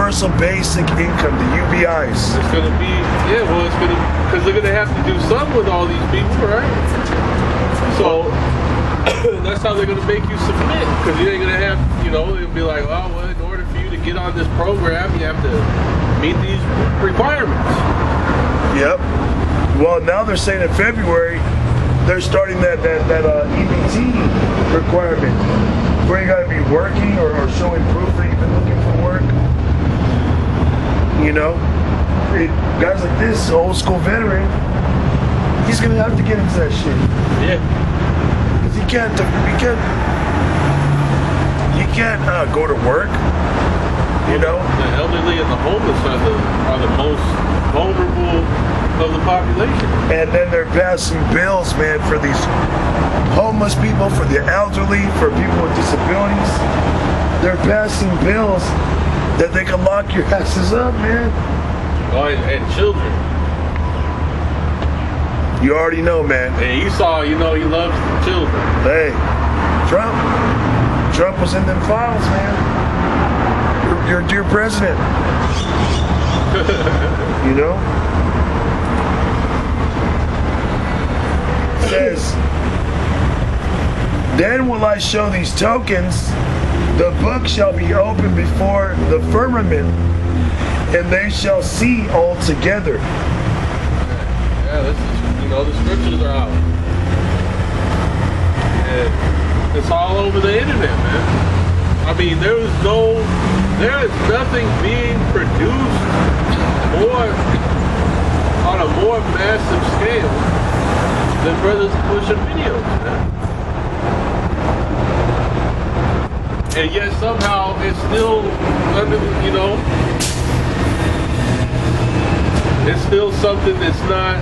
universal basic income, the UBIs. It's going to be, yeah, well, it's going to, because they're going to have to do something with all these people, right? So that's how they're going to make you submit, because you ain't going to have, you know, it'll be like, oh, well, in order for you to get on this program, you have to meet these requirements. Yep. Well, now they're saying in February, they're starting that EBT requirement, where you got to be working or showing proof that you've been looking for work. You know, guys like this, old school veteran, he's gonna have to get into that shit. Yeah. Because he can't go to work. You know, the elderly and the homeless are the most vulnerable of the population. And then they're passing bills, man, for these homeless people, for the elderly, for people with disabilities. They're passing bills that they can lock your asses up, man. Oh, and children. You already know, man. And Esau, you know, he loves children. Hey, Trump was in them files, man. Your dear president. You know? It says, then will I show these tokens, the book shall be opened before the firmament, and they shall see all together. Yeah, this is, you know, the scriptures are out. And it's all over the internet, man. I mean, there is nothing being produced on a more massive scale than Brothers pushing videos, man. And yet somehow it's still under, you know, it's still something that's not,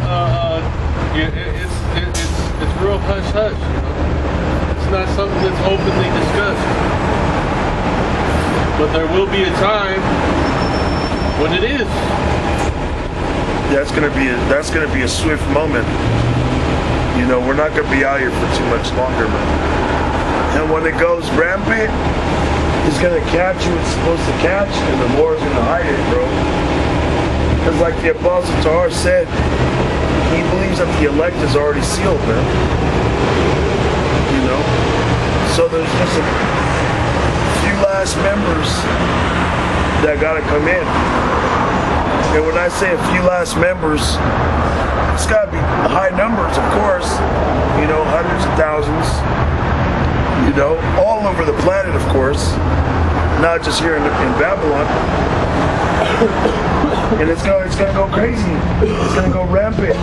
it's real hush hush, you know. It's not something that's openly discussed. But there will be a time when it is. That's gonna be a swift moment. You know, we're not gonna be out here for too much longer, man. And when it goes rampant, it's gonna catch you it's supposed to catch, and the Lord's gonna hide it, bro. Because like the Apostle Tahar said, he believes that the elect is already sealed, man. You know? So there's just a few last members that gotta come in. And when I say a few last members, it's gotta be high numbers, of course. You know, hundreds of thousands. You know, all over the planet, of course. Not just here in Babylon. And it's gonna go crazy. It's gonna go rampant.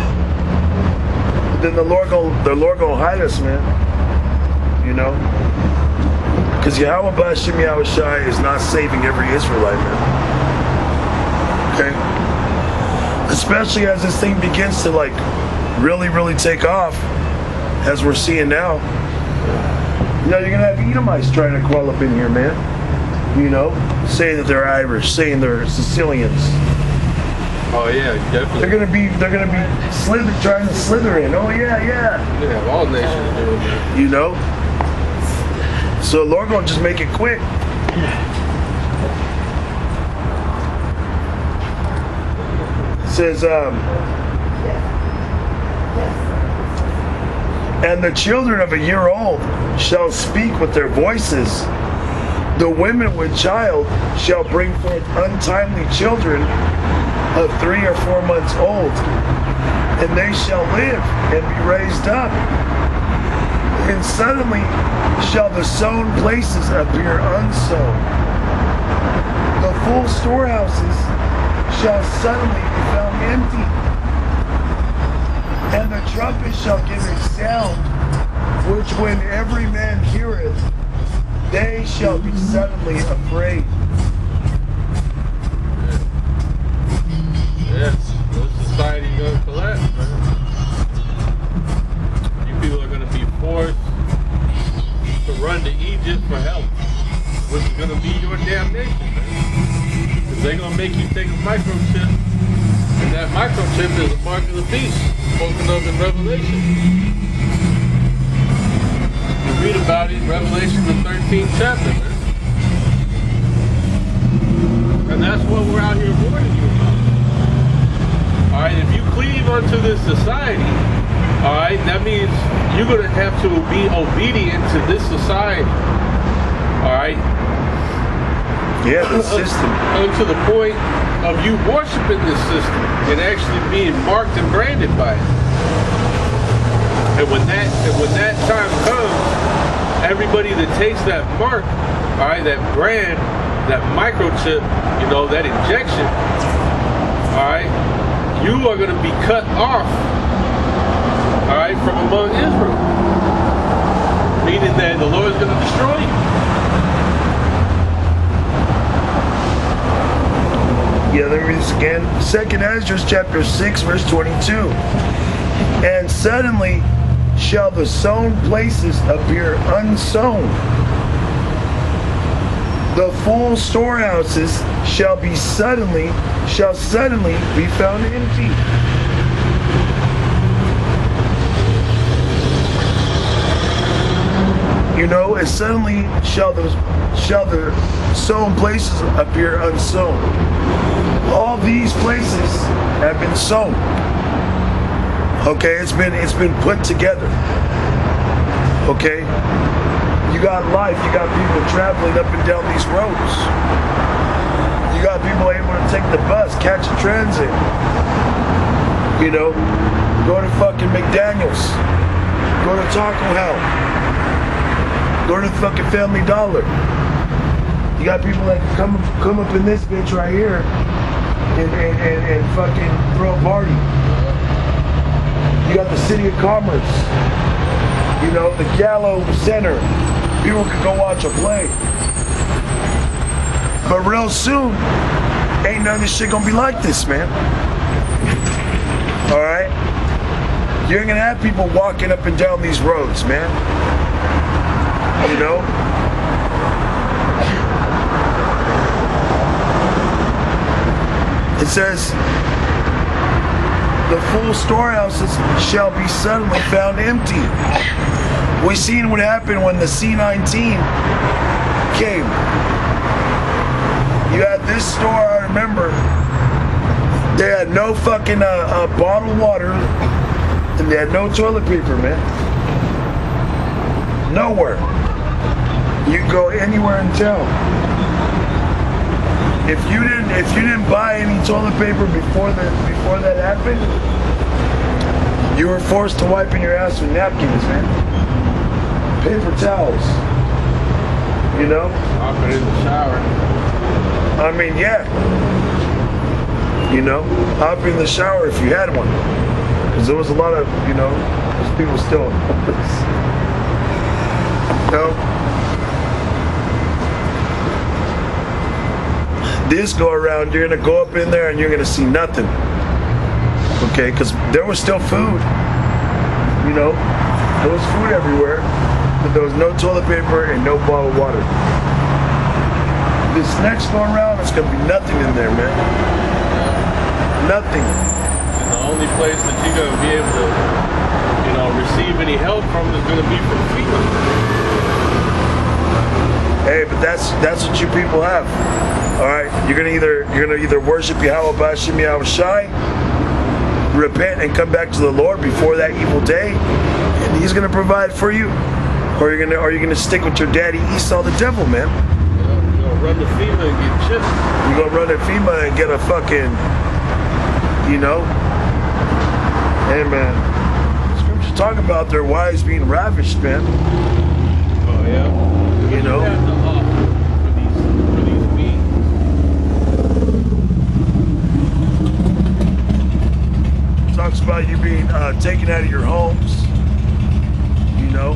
Then the Lord gonna hide us, man. You know? Because Yahweh B'Hashem Yahweh Shai is not saving every Israelite, man. Okay? Especially as this thing begins to like really, really take off, as we're seeing now. You know, you're gonna have Edomites trying to crawl up in here, man. You know, saying that they're Irish, saying they're Sicilians. Oh yeah, definitely. They're gonna be trying to slither in. Oh yeah. Yeah, all nations doing that. You know? So Lord gonna just make it quick. It says, and the children of a year old shall speak with their voices. The women with child shall bring forth untimely children of 3 or 4 months old, and they shall live and be raised up. And suddenly shall the sown places appear unsown. The full storehouses shall suddenly be found empty, and the trumpet shall give a sound, which when every man heareth, they shall be suddenly afraid. Yes, the society is going to collapse, man. You people are going to be forced to run to Egypt for help, which is going to be your damnation, man. Because they're going to make you take a microchip, and that microchip is a mark of the beast, spoken of in Revelation. You read about it in Revelation, the 13th chapter, man. And that's what onto this society, all right, that means you're going to have to be obedient to this society, all right? Yeah, the system. To the point of you worshiping this system and actually being marked and branded by it. And when that time comes, everybody that takes that mark, all right, that brand, that microchip, you know, that injection, all right, you are going to be cut off, all right, from among Israel. Meaning that the Lord is going to destroy you. Yeah, there it is again. 2nd Ezra chapter 6, verse 22. And suddenly shall the sown places appear unsown. The full storehouses shall suddenly be found empty. You know, and suddenly shall the sown places appear unsown. All these places have been sown. Okay, it's been put together. Okay, you got life. You got people traveling up and down these roads. You got people able to take the bus, catch a transit. You know, go to fucking McDaniel's, go to Taco Hell, go to the fucking Family Dollar. You got people that come up in this bitch right here and fucking throw a party. You got the City of Commerce, you know, the Gallo Center. People could go watch a play. But real soon, ain't none of this shit gonna be like this, man. Alright? You ain't gonna have people walking up and down these roads, man. You know? It says, the full storehouses shall be suddenly found empty. We seen what happened when the C-19 came. You had this store, I remember, they had no fucking bottled water, and they had no toilet paper, man. Nowhere. You could go anywhere in town. If you didn't buy any toilet paper before that happened, you were forced to wipe in your ass with napkins, man. Paper towels. You know? I've been in the shower. I mean, yeah. You know, hop in the shower if you had one. Because there was a lot of, you know, there's people still. You know? This go around, you're gonna go up in there and you're gonna see nothing. Okay, because there was still food. You know, there was food everywhere, but there was no toilet paper and no bottled water. This next go around, it's gonna be nothing in there, man. Nothing. And the only place that you're gonna be able to, you know, receive any help from is gonna be from FEMA. Hey, but that's what you people have. All right, you're gonna either worship Yahweh Bashim Yahweh Shai, repent and come back to the Lord before that evil day, and He's gonna provide for you, or you're gonna stick with your daddy Esau the devil, man. You're gonna run to FEMA and get chipped. You're gonna run to FEMA and get a fucking, you know. Hey, man, Scripture talk about their wives being ravished, man. Oh yeah. You know. Talks about you being taken out of your homes, you know,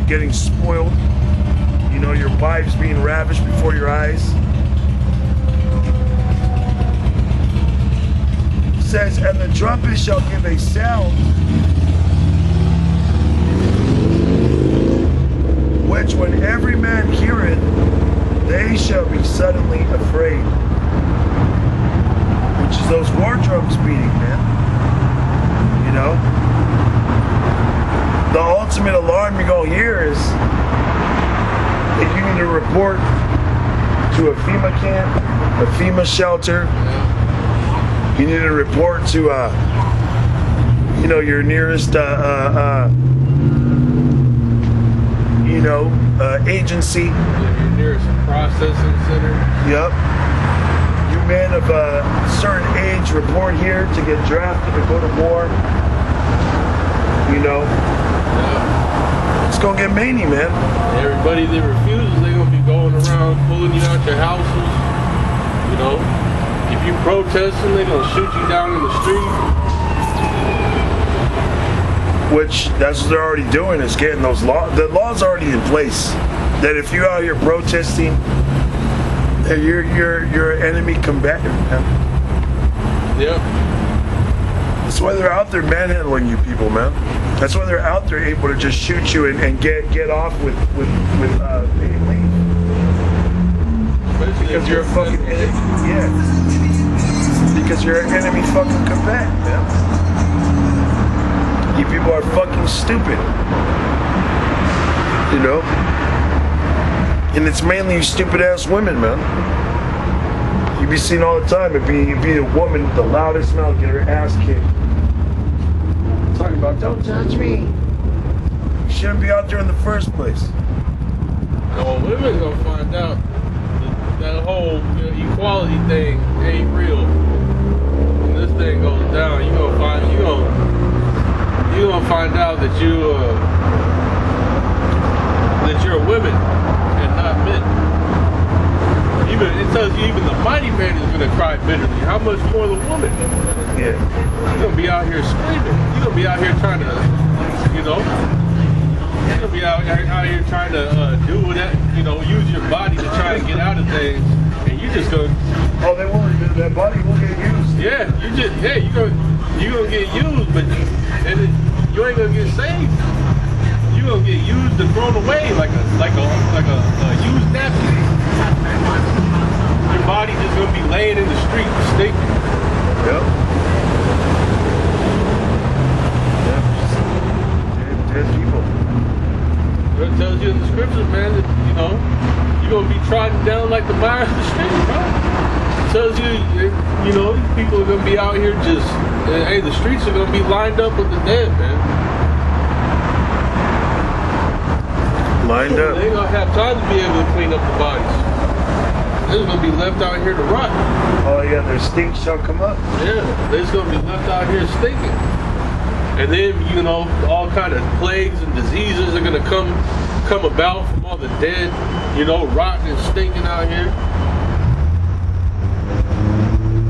getting spoiled, you know, your wives being ravished before your eyes. It says, and the trumpet shall give a sound, which when every man heareth, they shall be suddenly afraid. Which is those war drums beating, man. You know? The ultimate alarm you're going to hear is if you need to report to a FEMA camp, a FEMA shelter, you need to report to your nearest agency. Your nearest processing center. Yep. You men of a certain age report here to get drafted to go to war. Yeah. It's gonna get many, man. Everybody that refuses, they're gonna be going around pulling you out your houses. If you protesting, they're gonna shoot you down in the street. Which that's what they're already doing, is getting those laws. The law's already in place that if you're out here protesting, you're an enemy combatant, man. Yeah. That's why they're out there manhandling you people, man. That's why they're out there able to just shoot you and get off with paid leave. Because you're a fucking enemy. Yeah. Because you're an enemy fucking combatant, man. You people are fucking stupid. And it's mainly you stupid ass women, man. You be seen all the time. It'd be a woman with the loudest mouth get her ass kicked. Talking about, don't touch me. You shouldn't be out there in the first place. Well, women gonna find out that whole equality thing ain't real. When this thing goes down, you're gonna find out that you're women and not men. It tells you even the mighty man is gonna cry bitterly. How much more the woman? Yeah. You're gonna be out here screaming. You're gonna be out here trying to, you're gonna be out here trying to do that, use your body to try to get out of things, and you just gonna. Oh, they won't. That body will get used. Yeah, you're gonna get used, but you ain't gonna get saved. You're gonna get used and thrown away like a used napkin. Your body just gonna be laying in the street stinking. Yep. Dead people. It tells you in the scriptures, man, that you're gonna be trodden down like the mire of the street, bro. It tells you, people are gonna be out here just, hey, the streets are gonna be lined up with the dead, man. Lined up. They ain't gonna have time to be able to clean up the bodies. They're gonna be left out here to rot. Oh yeah, their stink shall come up. Yeah, they're just gonna be left out here stinking. And then, all kind of plagues and diseases are gonna come about from all the dead, rotting and stinking out here.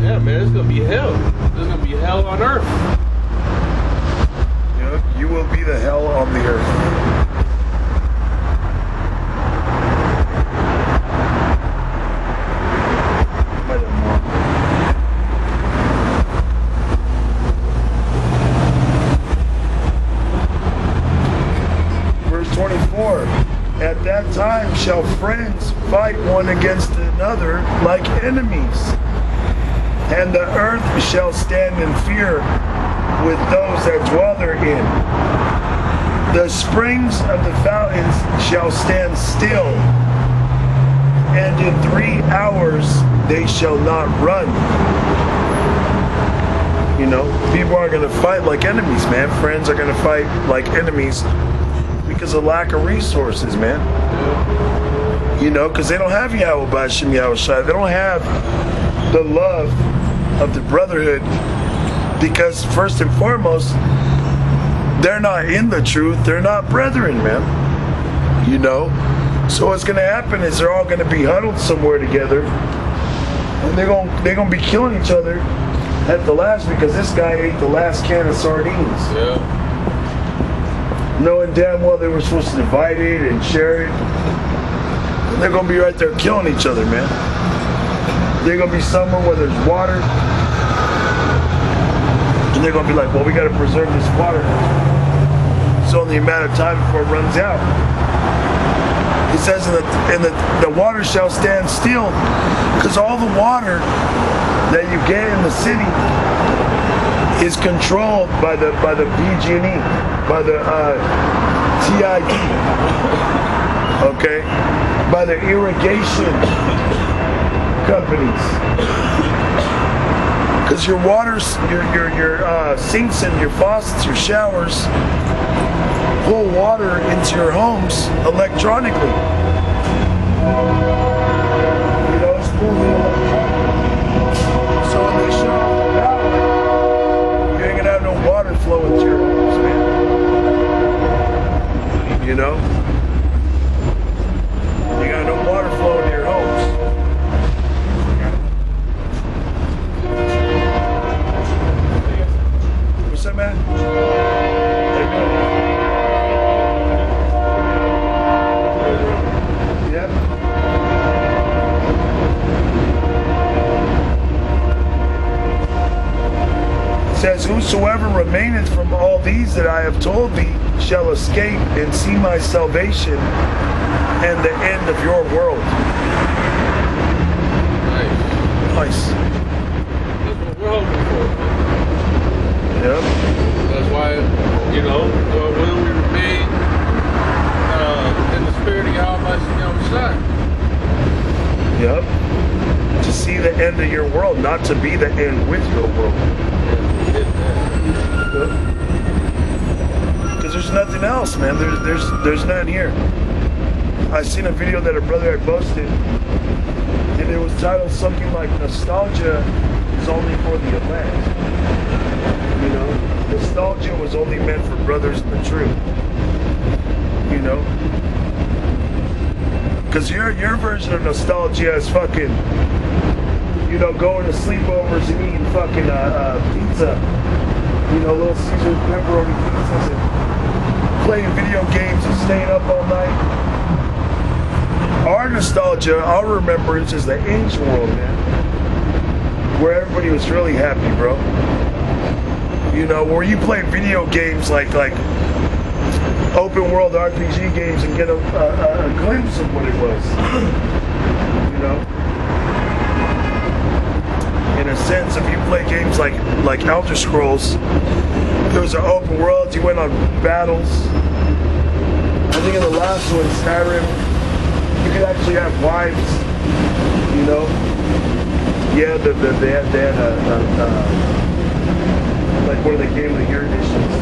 Yeah, man, it's gonna be hell. There's gonna be hell on earth. You will be the hell on the earth. Verse 24. At that time shall friends fight one against another like enemies, and the earth shall stand in fear with those that dwell therein. The springs of the fountains shall stand still, and in 3 hours they shall not run. People are going to fight like enemies, man. Friends are going to fight like enemies because of lack of resources, man. Because they don't have Yahweh B'Shem Yahushua. They don't have the love of the brotherhood, because first and foremost, they're not in the truth. They're not brethren, man. So what's going to happen is they're all going to be huddled somewhere together, and they're going to be killing each other at the last, because this guy ate the last can of sardines. Yeah. Knowing damn well they were supposed to divide it and share it. And they're going to be right there killing each other, man. They're going to be somewhere where there's water. And they're going to be like, well, we got to preserve this water. It's only a matter of time before it runs out. It says the water shall stand still, because all the water that you get in the city is controlled by the PG&E, by the TID, okay, by the irrigation companies. Because your waters, your sinks and your faucets, your showers pull water into your homes electronically. You know, it's pulling electronically. So when they shut off the power, you ain't gonna have no water flow into your homes, man. You know? You got no water flow into your homes. What's up, man? Yep. It says, whosoever remaineth from all these that I have told thee shall escape and see my salvation and the end of your world. Nice. That's what we're hoping for. Yep. That's why, you know, when we remain in the spirit of Yahweh Shai. Yep. To see the end of your world, not to be the end with your world. Because there's nothing else, man. There's none here. I seen a video that a brother had posted, and it was titled something like "Nostalgia is only for the elect." You know, nostalgia was only meant for brothers in the truth. You know, because your version of nostalgia is fucking, you know, going to sleepovers and eating fucking pizza. You know, Little Caesar pepperoni pizzas and playing video games and staying up all night. Our nostalgia, our remembrance is the ancient world, man. Where everybody was really happy, bro. You know, where you play video games like open world RPG games and get a glimpse of what it was. You know? In a sense, if you play games like Elder Scrolls, there was an open world, you went on battles. I think in the last one, Skyrim, you could actually have wives, you know? Yeah, they had like one of the Game of the Year editions.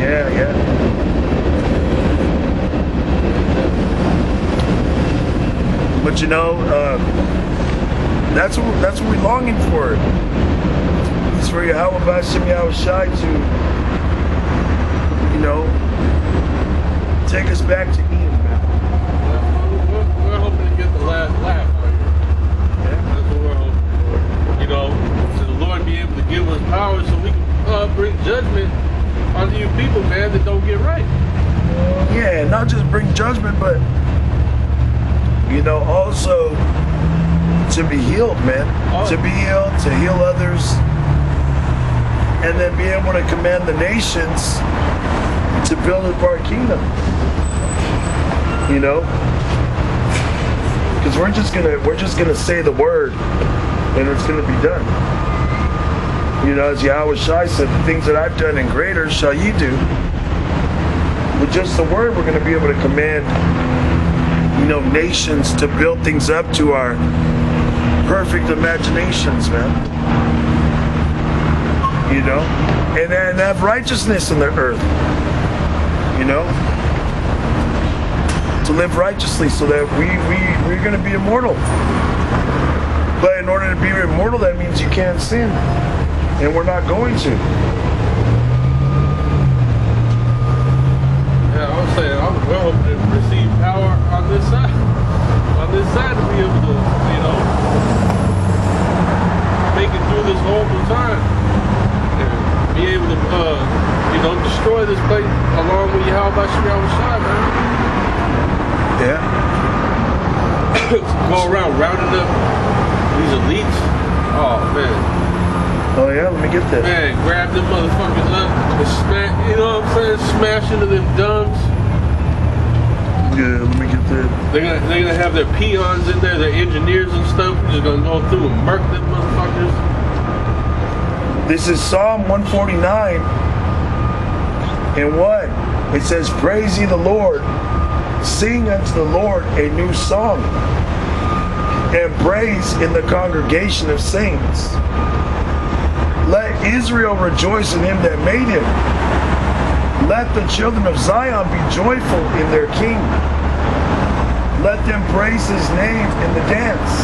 Yeah. But you know, that's what we're longing for. It's for Yahweh B'Shem Yahweh Shai to, you know, take us back to Eden, man. We're hoping to get the last laugh out here. Yeah. That's what we're hoping for. You know, to the Lord be able to give us power so we can bring judgment onto you people, man, that don't get right. Yeah, not just bring judgment, but, you know, also to be healed, man. Oh. To be healed, to heal others, and then be able to command the nations to build up our kingdom. You know? Because we're just gonna say the word and it's gonna be done. You know, as Yahweh Shai said, the things that I've done and greater shall ye do. With just the word, we're gonna be able to command, you know, nations to build things up to our perfect imaginations, man. You know? And have righteousness in the earth. You know? To live righteously so that we're going to be immortal. But in order to be immortal, that means you can't sin. And we're not going to. Yeah, I was saying, we're hoping to receive power on this side. On this side to be able to, you know, make it through this horrible time. And be able to, you know, destroy this place along with Yahweh B'Shem Yahweh Shai, man. Yeah. Go around rounding up these elites. Oh, man. Oh, yeah? Let me get that. Man, grab them motherfuckers up and smash, you know what I'm saying? Smash into them dungs. Yeah, let me get that. They're gonna have their peons in there, their engineers and stuff. We're just gonna go through and murk them motherfuckers. This is Psalm 149. And what? It says, praise ye the Lord. Sing unto the Lord a new song. and praise in the congregation of saints. Let Israel rejoice in him that made him. Let the children of Zion be joyful in their king. Let them praise his name in the dance.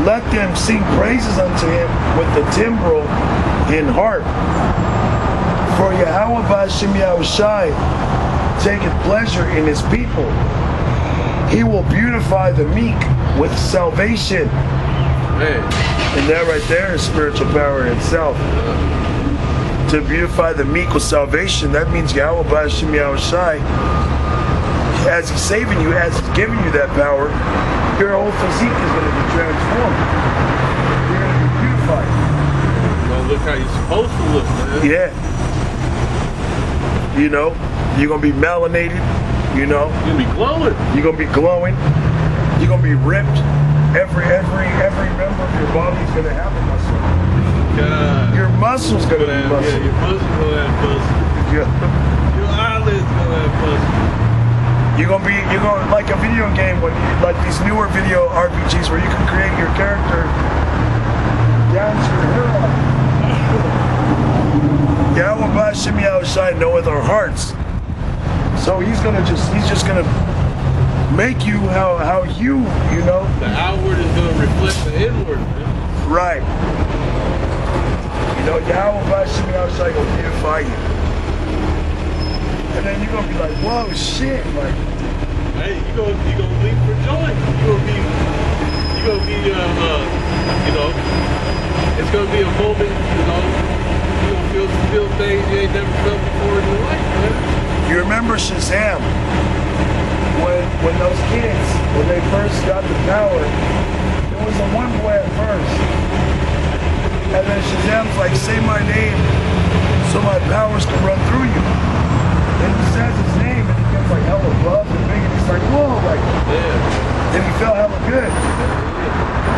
Let them sing praises unto him with the timbrel and harp. For Yahweh B'Hashem Yahushai taketh pleasure in his people. He will beautify the meek with salvation. Man. And that right there is spiritual power in itself. To beautify the meek with salvation, that means Yahweh B'Hashem Yahushai, as he's saving you, as he's giving you that power, your whole physique is going to be transformed. You're going to be beautified. Well, look how you're supposed to look, man. Yeah. You know, you're going to be melanated, you know. You're going to be glowing. You're going to be glowing. You're going to be ripped. Every member of your body is going to have a muscle. God. Your muscle's going to be muscle. Yeah, your muscle's going to have muscle. Yeah. Your eyelids going to have muscle. You're gonna like a video game when like these newer video RPGs where you can create your character down to your hairline. Yahweh B'Hashem Yahushai knoweth our hearts. So he's just gonna make you how you know. The outward is gonna reflect the inward, man. Right. You know, Yahweh B'Hashem Yahushai gonna beautify you. And then you're gonna be like, whoa, shit, like. Hey, you gonna leap for joy. You gonna be, you know, it's gonna be a moment, you know, you gonna feel things you ain't never felt before in your life, man. You remember Shazam? When those kids, when they first got the power, it was a one boy at first. And then Shazam's like, say my name so my powers can run through you. And he says his name and he gets like hella buff and big and he's like, whoa, like, Yeah. and he felt hella good.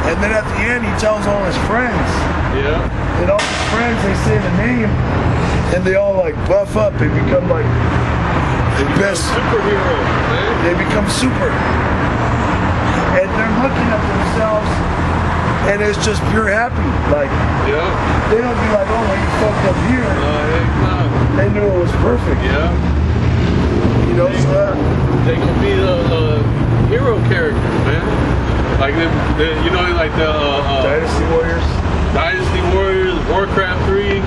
And then at the end he tells all his friends. Yeah. And all his friends, they say the name and they all like buff up and become like the best superheroes, man. They become super. And they're looking at themselves and it's just pure happy. Like, Yeah. they don't be like, oh, well, you fucked up here. Heck no. They knew it was perfect. Yeah. You know, so They gonna be the hero characters, man. Like you know, like the Dynasty Warriors, Warcraft 3.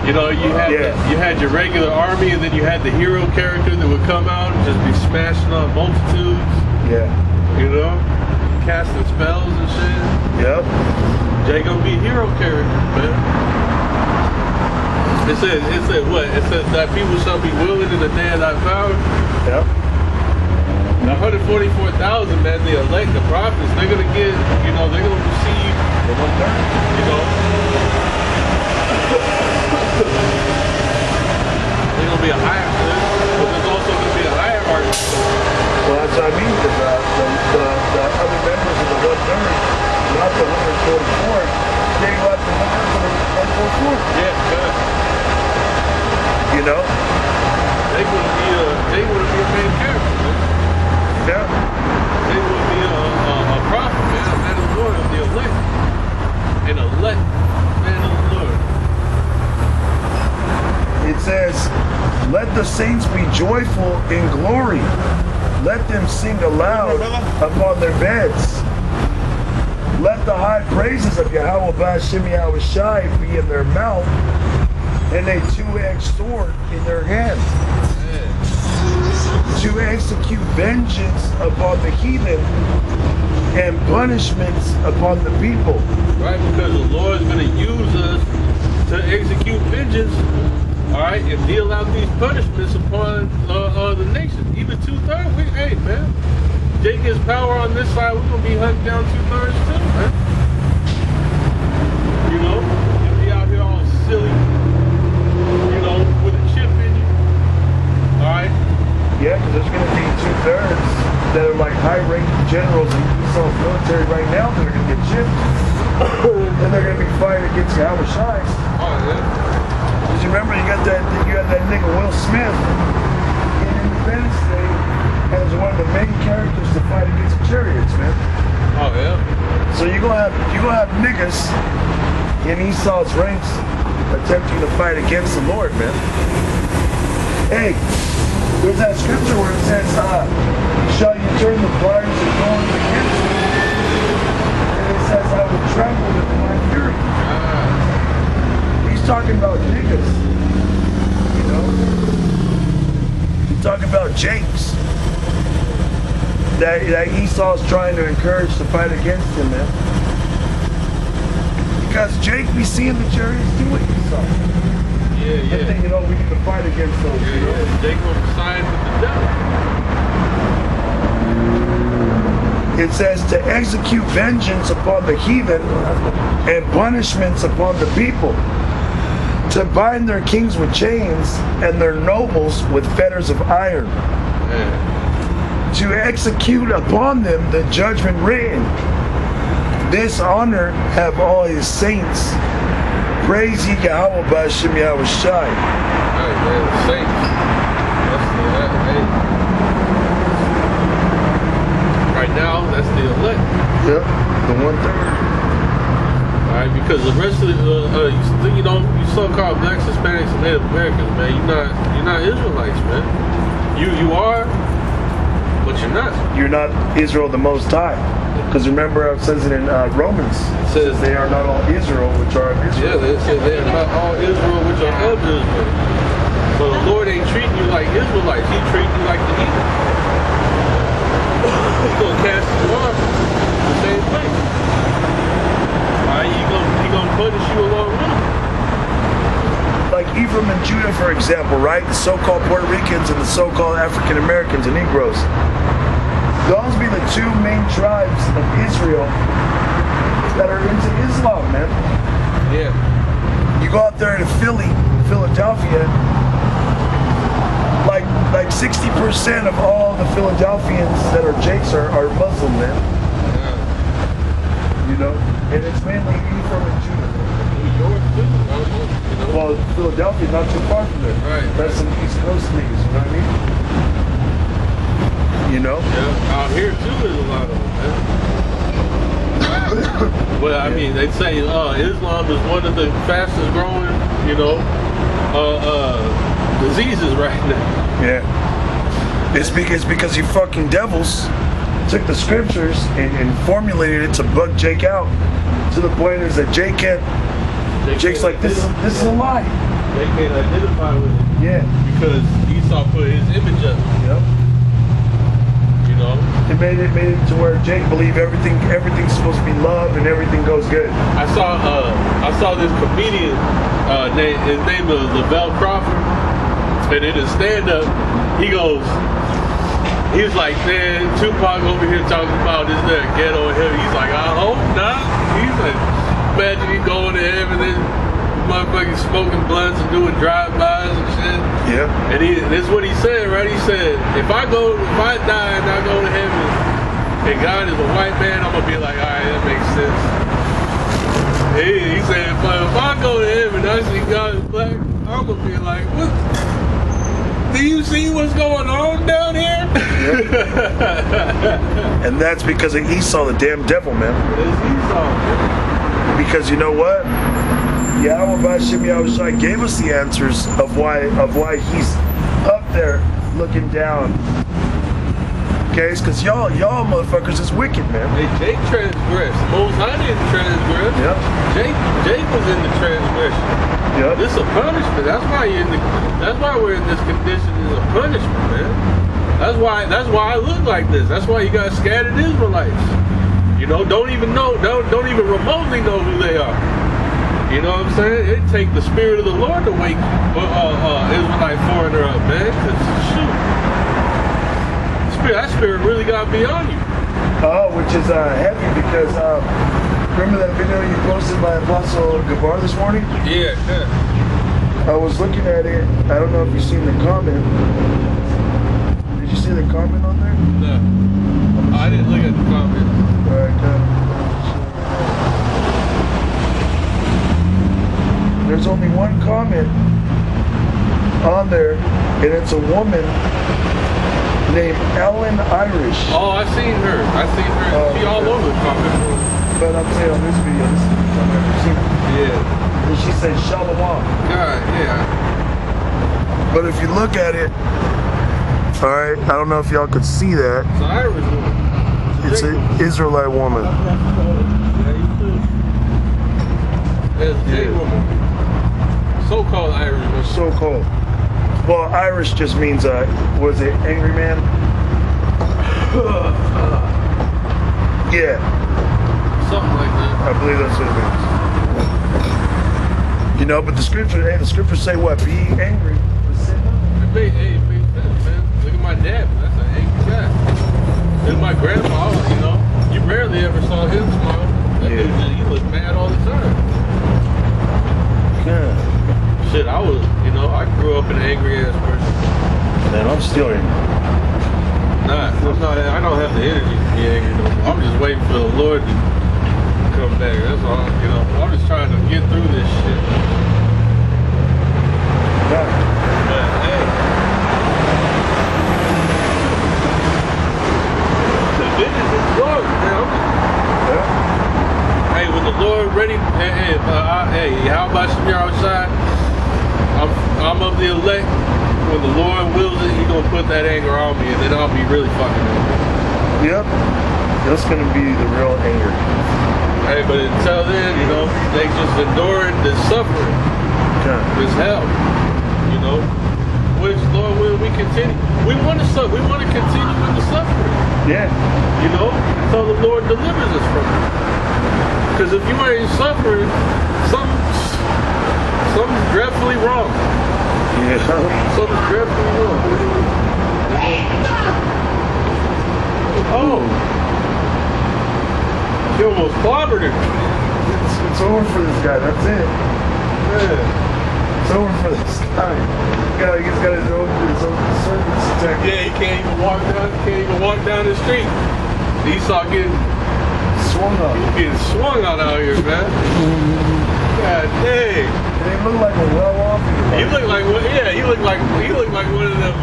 You know, you had your regular army, and then you had the hero character that would come out and just be smashing on multitudes. Yeah. You know, casting spells and shit. Yep. They gonna be hero characters, man. It says what? It says that people shall be willing in the day of thy power. Yep. The 144,000, man, the elect, the prophets, they're gonna get, you know, they're gonna receive, you know, they're gonna be a higher, but there's also gonna be a hierarchy. Well, that's what I mean. The other members of the 130, not the 144, they left the members of the 144. Yeah, good. You know? They would be a main character, man. Yeah. They would be a prophet, man, a man of the Lord, of the elect. An elect man of the Lord. It says, let the saints be joyful in glory. Let them sing aloud upon their beds. Let the high praises of Yahweh B'Hashem Yahushai be in their mouth and a two-edged sword in their hand. To execute vengeance upon the heathen and punishments upon the people. Right, because the Lord is going to use us to execute vengeance, all right, and deal out these punishments upon the nation. Even 2/3, hey, man, Jake gets power on this side, we're going to be hunting down 2/3 too, man. You know, you'll be out here all silly, you know, with a chip in you, all right? Yeah, because there's going to be 2/3 that are like high-ranking generals in Israel's military right now that are going to get chipped. And they're going to be fighting against Yahweh Shai. Oh, yeah. Because you remember you got that nigga Will Smith in Independence Day as one of the main characters to fight against the chariots, man. Oh, So you're gonna have niggas in Esau's ranks attempting to fight against the Lord, man. Hey, there's that scripture where it says, shall you turn the briars and thorns against me? And it says, I will tremble with my fury. He's talking about niggas, you know? He's talking about Jakes. That Esau's trying to encourage to fight against him, man. Because Jake be seeing the chariots do what Esau. Yeah. And then, you know, we need to fight against those. Yeah, you know? Jake on the side with the devil. It says to execute vengeance upon the heathen and punishments upon the people, to bind their kings with chains and their nobles with fetters of iron, to execute upon them the judgment written. This honor have all his saints. Praise ye Yahweh B'Hashem Yahweh Shai. Right, man, the saints. Right now, that's the elect. Yep, the 1/3. Alright, because the rest of the you so-called blacks, Hispanics, and Native Americans, man, you're not Israelites, man. You are, but you're not. You're not Israel the Most High. Because remember, it says it in Romans. It says they are not all Israel, which are of Israel. Yeah, it says they are not all Israel, which are of Israel. So the Lord ain't treating you like Israelites. He treating you like the heathen. He's going to cast you off the same place. Alright, he gonna punish you along with him. Like Ephraim and Judah, for example, right? The so-called Puerto Ricans and the so-called African Americans and Negroes. Those be the two main tribes of Israel that are into Islam, man. Yeah. You go out there to Philadelphia, like 60% of all the Philadelphians that are Jakes are Muslim, man. Yeah. You know? And it's mainly Ephraim and Judah. New York too, you know? Well, Philadelphia, not too far from there. Right. That's some East Coast niggas, you know what I mean? You know? Yeah, out here too there's a lot of them, man. Well, I mean, they say Islam is one of the fastest growing, you know, diseases right now. Yeah. It's because you fucking devils took the scriptures and formulated it to bug Jake out. To the point is that Jake's like, this is a lie. They can't identify with it. Yeah. Because Esau put his image up. Yep. You know? It made it to where Jake believed everything's supposed to be love and everything goes good. I saw this comedian, his name is Lavelle Crawford, and in his stand-up, he was like, man, Tupac over here talking about is there a ghetto in heaven? He's like, I hope not. He's like, imagine he going to heaven and motherfucking smoking blunts and doing drive-bys and shit. Yeah. And this is what he said, right? He said, if I die and I go to heaven and God is a white man, I'm gonna be like, all right, that makes sense. He said, but if I go to heaven and I see God is black, I'm gonna be like, what? Do you see what's going on down here? Yep. And that's because of Esau, the damn devil, man. It's Esau, man. Because you know what? Yahweh B'Hashem Yahweh Shai gave us the answers of why he's up there looking down. Okay, it's because y'all motherfuckers is wicked, man. Hey, Jake transgressed. Most High didn't transgress. Yep. Jake was in the transgression. Yep. This is a punishment. That's why we're in this condition. Is a punishment, man. That's why I look like this. That's why you got scattered Israelites. You know, don't even remotely know who they are. You know what I'm saying? It take the spirit of the Lord to wake Israelite foreigner up, man. Cause shoot, that spirit really gotta be on you. Oh, which is heavy because remember that video you posted by Apostle Gabar this morning? Yeah. I was looking at it. I don't know if you've seen the comment. Did you see the comment on there? No. I didn't look at the comments. Alright, there's only one comment on there, and it's a woman named Ellen Irish. Oh, I seen her. She all over the comment. but I'm saying on this video, this is the first time I've ever seen it. Yeah. And she said Shalom. God, yeah. But if you look at it, all right, I don't know if y'all could see that. It's an Irish woman. It's an Israelite woman. Yeah, you too. It's a J woman. So-called Irish woman. So-called. Well, Irish just means, was it angry man? Yeah. Something like that. I believe that's what it means. You know, but the scriptures say what? Be angry. Hey, it makes sense, man. Look at my dad. That's an angry guy. Look at my grandpa, you know. You rarely ever saw him smile. That dude, he looked mad all the time. Yeah. Shit, I grew up an angry ass person. Man, I'm still angry. I don't have the energy to be angry no more. I'm just waiting for the Lord to come back. That's all, you know. I'm just trying to get through this shit. Yeah. But, hey. The business is Lord, man. Yeah. Hey, when the Lord ready, how about you outside? I'm of the elect. When the Lord wills it, He gonna put that anger on me, and then I'll be really fucking angry. Yep. That's gonna be the real anger. Hey, but until then, you know, they just enduring the suffering, this hell. You know, which Lord will we continue? We want to continue in the suffering. Yeah. You know, until the Lord delivers us from it. Because if you ain't suffering, something's dreadfully wrong. Yeah. Something's dreadfully wrong. Oh. He almost clobbered him. It's over for this guy. That's it. Yeah. It's over for this guy. He's got his own servants attack. Yeah, he can't even walk down the street. Esau getting Swung up. He's getting swung on out here, man. God dang. And he looked like a well-off. He looked like he looked like one of them.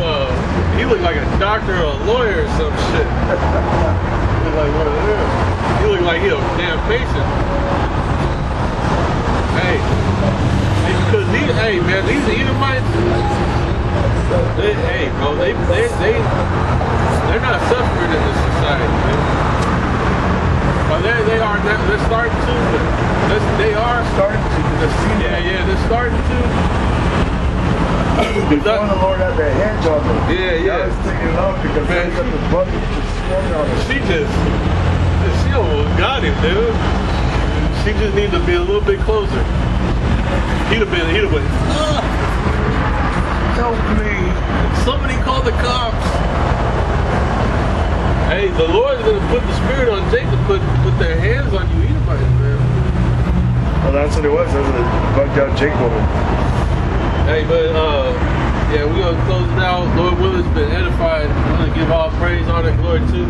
He looked like a doctor or a lawyer or some shit. He looked like one of them. He looked like he a damn patient. Hey, because these Edomites, they're not suffering in this society, man. Well, they're starting to. They are starting to. They're starting to. Before the Lord had their hands on them. Yeah. God is taking it off because they got the bucket just swung on him. She almost got him, dude. She just needs to be a little bit closer. He'd have been, Help me. Somebody call the cops. Hey, the Lord's going to put the spirit on Jacob, put their hands on you, Edomites, man. Well, that's what it was. That's what it bugged out Jake woman. Hey, but, we're going to close it out. Lord willing, has been edified. We're going to give all praise, honor, and glory to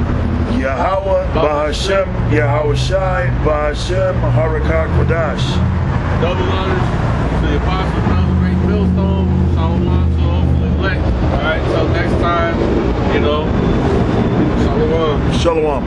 Yahweh, Bahashem, Yahweh Shai, Bahashem, Harakah Kodash. Double honors to the apostles, now the great millstone, Solomon, to all for the elect. All right, till next time, you know, Shalom. Shalom.